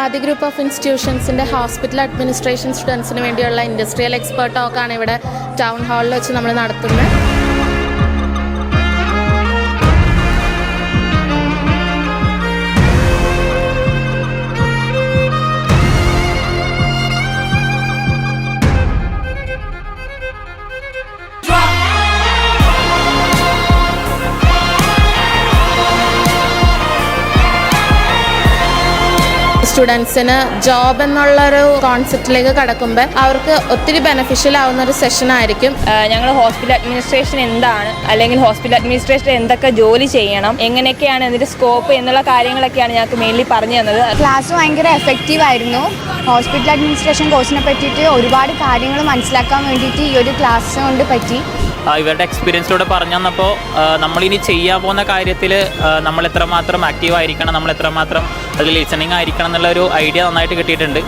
ആദ്യ group of ഇൻസ്റ്റിറ്റ്യൂഷൻസിൻ്റെ hospital administration സ്റ്റുഡൻസിന് വേണ്ടിയുള്ള ഇൻഡസ്ട്രിയൽ എക്സ്പേർട്ട് ടോക്കാണ് ഇവിടെ ടൗൺ ഹാളിൽ വെച്ച് നമ്മൾ നടത്തുന്നത്. സ്റ്റുഡൻസിന് ജോബ് എന്നുള്ളൊരു കോൺസെപ്റ്റിലേക്ക് കടക്കുമ്പോൾ അവർക്ക് ഒത്തിരി ബെനഫിഷ്യൽ ആവുന്ന ഒരു സെഷൻ ആയിരിക്കും. ഞങ്ങൾ ഹോസ്പിറ്റൽ അഡ്മിനിസ്ട്രേഷൻ എന്താണ്, അല്ലെങ്കിൽ ഹോസ്പിറ്റൽ അഡ്മിനിസ്ട്രേഷൻ എന്തൊക്കെ ജോലി ചെയ്യണം, എങ്ങനെയൊക്കെയാണ് അതിൻ്റെ സ്കോപ്പ് എന്നുള്ള കാര്യങ്ങളൊക്കെയാണ് ഞങ്ങൾക്ക് മെയിൻലി പറഞ്ഞു തന്നത്. ക്ലാസ് ഭയങ്കര എഫക്റ്റീവ് ആയിരുന്നു. ഹോസ്പിറ്റൽ അഡ്മിനിസ്ട്രേഷൻ കോഴ്സിനെ പറ്റിയിട്ട് ഒരുപാട് കാര്യങ്ങൾ മനസ്സിലാക്കാൻ വേണ്ടിയിട്ട് ഈ ഒരു ക്ലാസ് കൊണ്ട് പറ്റി. ഇവരുടെ എക്സ്പീരിയൻസിലൂടെ പറഞ്ഞു തന്നപ്പോൾ നമ്മളിനി ചെയ്യാൻ പോകുന്ന കാര്യത്തിൽ നമ്മൾ എത്രമാത്രം ആക്റ്റീവ് ആയിരിക്കണം, നമ്മൾ എത്രമാത്രം അതിൽ ലിസണിങ് ആയിരിക്കണം എന്നുള്ളൊരു ഐഡിയ നന്നായിട്ട് കിട്ടിയിട്ടുണ്ട്.